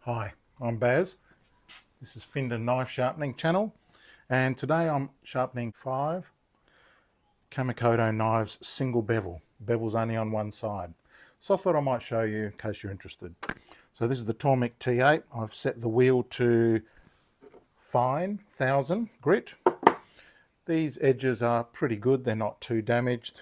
Hi, I'm Baz. This is Finder Knife Sharpening Channel, and today I'm sharpening 5 Kamikoto knives single bevel. Bevel's only on one side. So I thought I might show you in case you're interested. So this is the Tormek T8. I've set the wheel to fine 1000 grit. These edges are pretty good, they're not too damaged.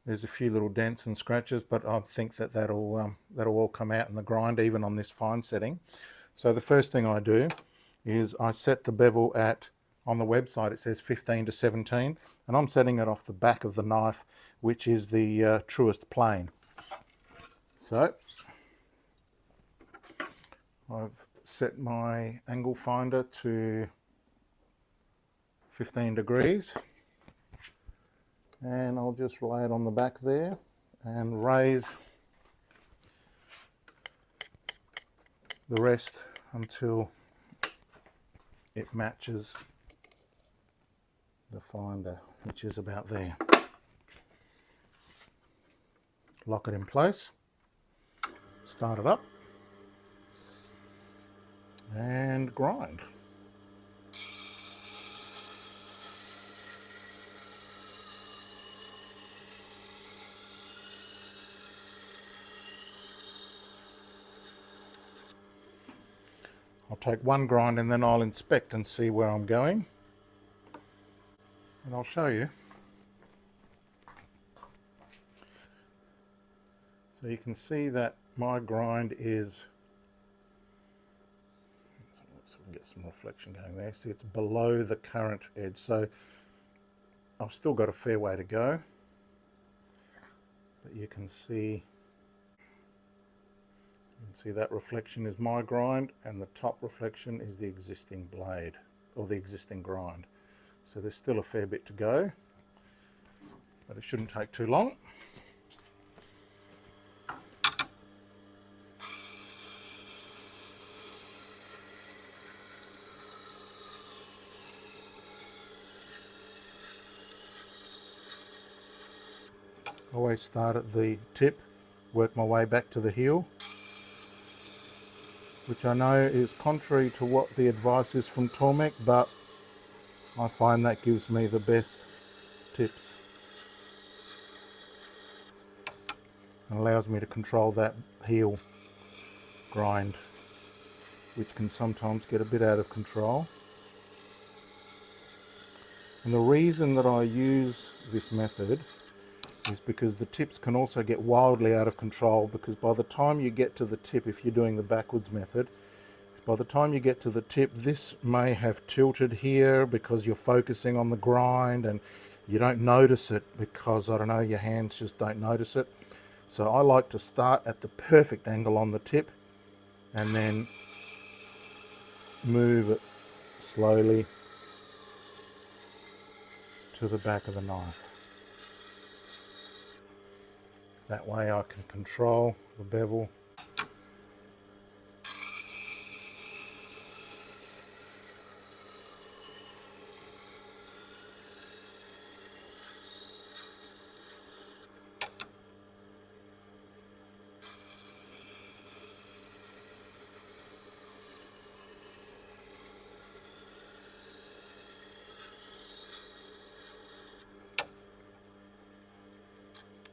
There's a few little dents and scratches, but I think that that'll all come out in the grind, even on this fine setting. So the first thing I do is I set the bevel at, on the website it says 15 to 17, and I'm setting it off the back of the knife, which is the truest plane. So I've set my angle finder to 15 degrees. And I'll just lay it on the back there and raise the rest until it matches the finder, which is about there. Lock it in place, start it up, and grind. I'll take one grind and then I'll inspect and see where I'm going, and I'll show you. So you can see that my grind is, so we can get some reflection going there. See, it's below the current edge, so I've still got a fair way to go, but you can see that reflection is my grind, and the top reflection is the existing blade, or the existing grind. So there's still a fair bit to go, but it shouldn't take too long. Always start at the tip, work my way back to the heel, which I know is contrary to what the advice is from Tormek, but I find that gives me the best tips and allows me to control that heel grind, which can sometimes get a bit out of control. And the reason that I use this method is because the tips can also get wildly out of control, because by the time you get to the tip, if you're doing the backwards method, by the time you get to the tip, this may have tilted here because you're focusing on the grind and you don't notice it because, I don't know, your hands just don't notice it. So I like to start at the perfect angle on the tip and then move it slowly to the back of the knife. That way I can control the bevel.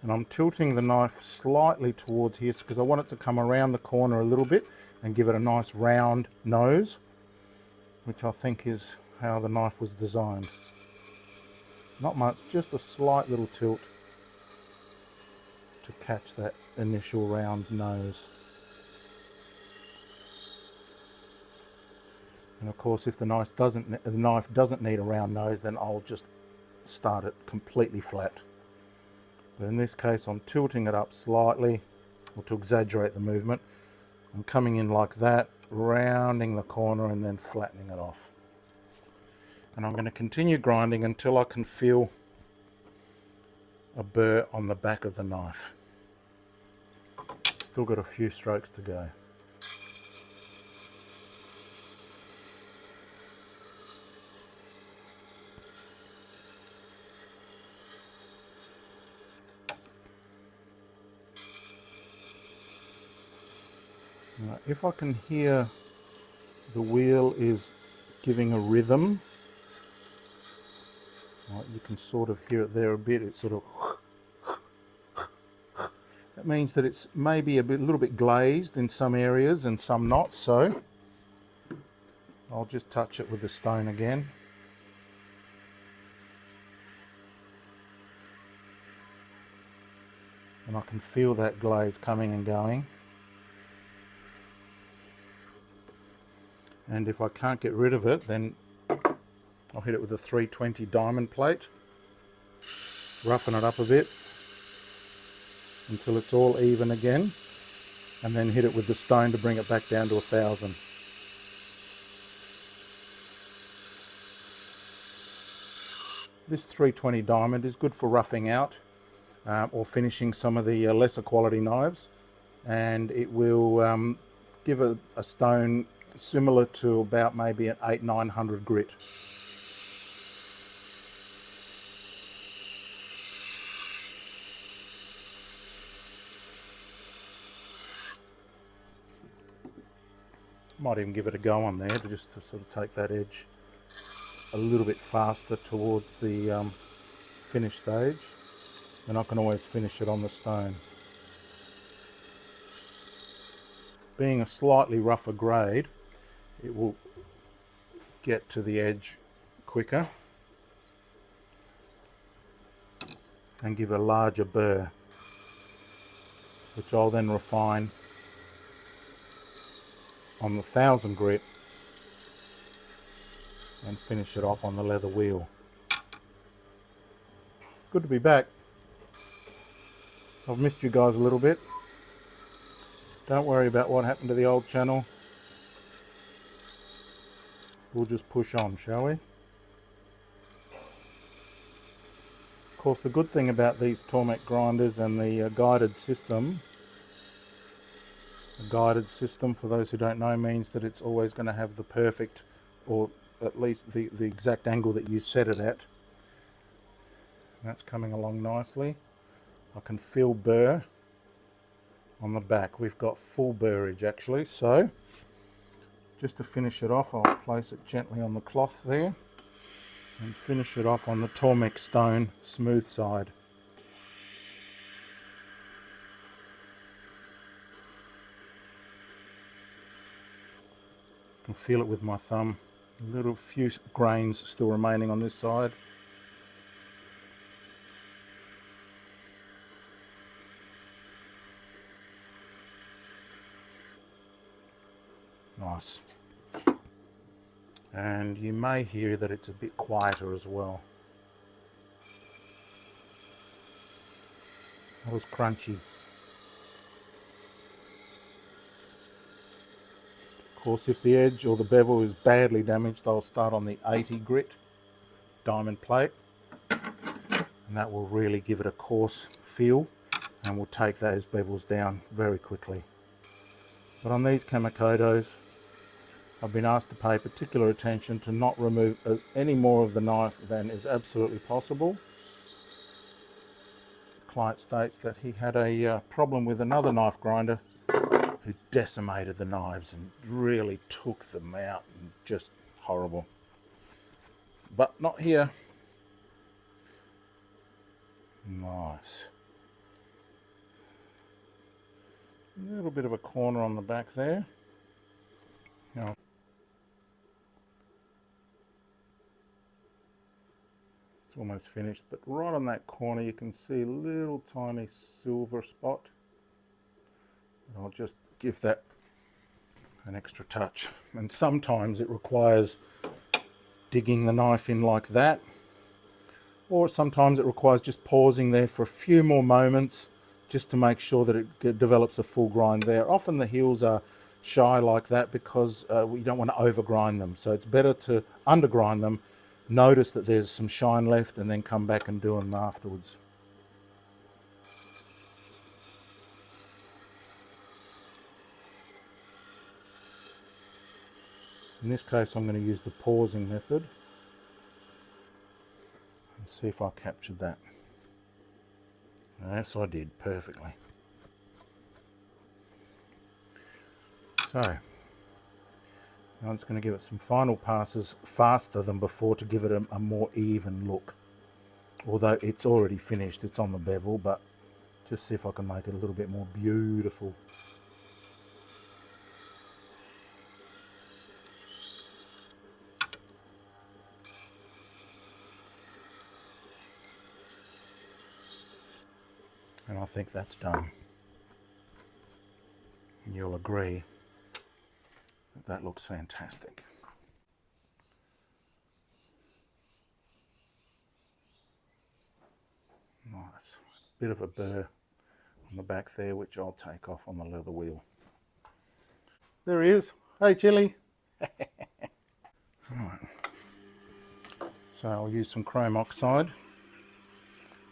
And I'm tilting the knife slightly towards here because I want it to come around the corner a little bit and give it a nice round nose, which I think is how the knife was designed. Not much, just a slight little tilt to catch that initial round nose. And of course, if the knife doesn't need a round nose, then I'll just start it completely flat. But in this case, I'm tilting it up slightly, or to exaggerate the movement. I'm coming in like that, rounding the corner and then flattening it off. And I'm going to continue grinding until I can feel a burr on the back of the knife. Still got a few strokes to go. Now, if I can hear the wheel is giving a rhythm, right, you can sort of hear it there a bit. It's sort of, that means that it's maybe a little bit glazed in some areas and some not. So I'll just touch it with the stone again. And I can feel that glaze coming and going. And if I can't get rid of it, then I'll hit it with a 320 diamond plate, roughen it up a bit until it's all even again, and then hit it with the stone to bring it back down to 1000. This 320 diamond is good for roughing out or finishing some of the lesser quality knives, and it will give a stone similar to about maybe an 800-900 grit. Might even give it a go on there just to sort of take that edge a little bit faster towards the finish stage. Then I can always finish it on the stone. Being a slightly rougher grade, it will get to the edge quicker and give a larger burr, which I'll then refine on the 1000 grit and finish it off on the leather wheel. Good to be back. I've missed you guys a little bit. Don't worry about what happened to the old channel. We'll just push on, shall we? Of course, the good thing about these Tormek grinders and the guided system, for those who don't know, means that it's always going to have the perfect, or at least the exact angle that you set it at. That's coming along nicely. I can feel burr on the back. We've got full burrage actually, so just to finish it off, I'll place it gently on the cloth there and finish it off on the Tormek stone smooth side. I can feel it with my thumb. A little few grains still remaining on this side. Nice. And you may hear that it's a bit quieter as well. That was crunchy. Of course, if the edge or the bevel is badly damaged, I'll start on the 80 grit diamond plate, and that will really give it a coarse feel, and we'll take those bevels down very quickly. But on these Kamikotos, I've been asked to pay particular attention to not remove any more of the knife than is absolutely possible. The client states that he had a problem with another knife grinder who decimated the knives and really took them out, and just horrible. But not here. Nice. A little bit of a corner on the back there. Now, it's almost finished, but right on that corner you can see a little tiny silver spot. And I'll just give that an extra touch. And sometimes it requires digging the knife in like that, or sometimes it requires just pausing there for a few more moments just to make sure that it develops a full grind there. Often the heels are shy like that because we don't want to over grind them, so it's better to undergrind them, notice that there's some shine left, and then come back and do them afterwards. In this case I'm going to use the pausing method and see if I captured that. Yes, I did perfectly. So I'm just going to give it some final passes faster than before to give it a more even look. Although it's already finished, it's on the bevel, but just see if I can make it a little bit more beautiful. And I think that's done. You'll agree that that looks fantastic. Nice. Bit of a burr on the back there, which I'll take off on the leather wheel. There he is. Hey, Chili. Right. So I'll use some chrome oxide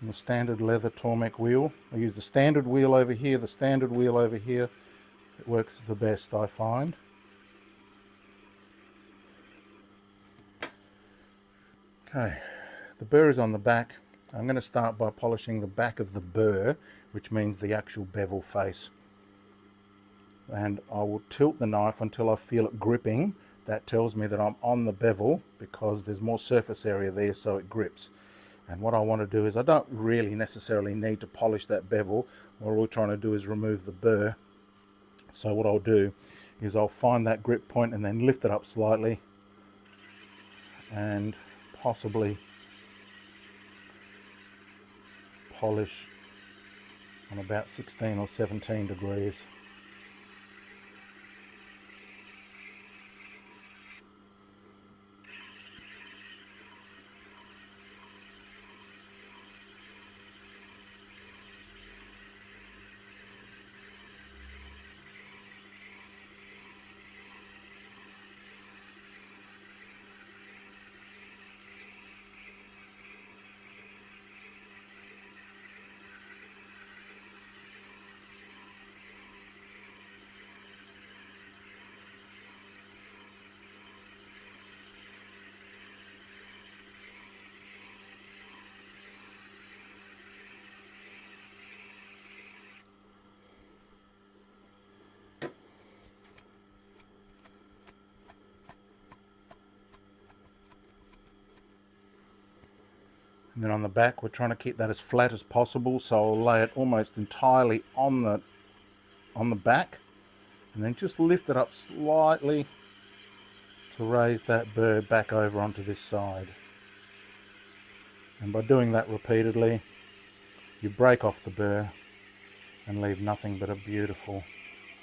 on the standard leather Tormek wheel. I use the standard wheel over here, the standard wheel over here. It works the best, I find. Okay, the burr is on the back. I'm going to start by polishing the back of the burr, which means the actual bevel face. And I will tilt the knife until I feel it gripping. That tells me that I'm on the bevel because there's more surface area there, so it grips. And what I want to do is, I don't really necessarily need to polish that bevel. What we're trying to do is remove the burr. So what I'll do is I'll find that grip point and then lift it up slightly and possibly polish on about 16 or 17 degrees. And then on the back, we're trying to keep that as flat as possible, so I'll lay it almost entirely on the back, and then just lift it up slightly to raise that burr back over onto this side. And by doing that repeatedly, you break off the burr and leave nothing but a beautiful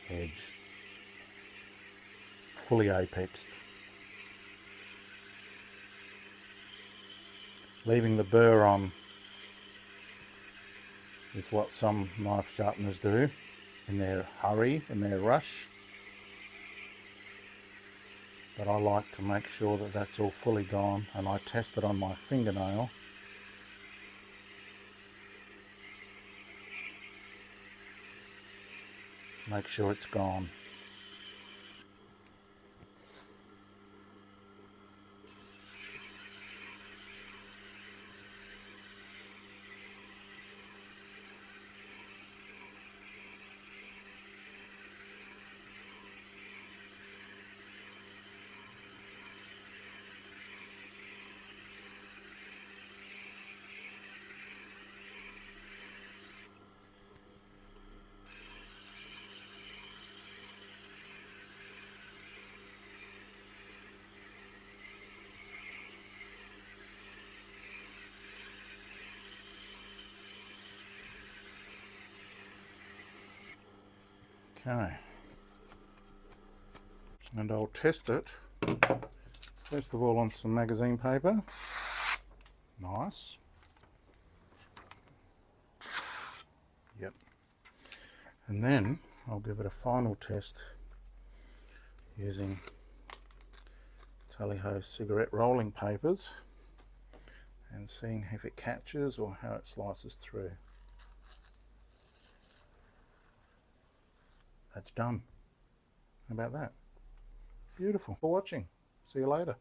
edge, fully apexed. Leaving the burr on is what some knife sharpeners do in their hurry, in their rush. But I like to make sure that that's all fully gone, and I test it on my fingernail. Make sure it's gone. Okay, and I'll test it first of all on some magazine paper. Nice. Yep. And then I'll give it a final test using Tally-Ho cigarette rolling papers and seeing if it catches or how it slices through. That's done. How about that? Beautiful. For watching. See you later.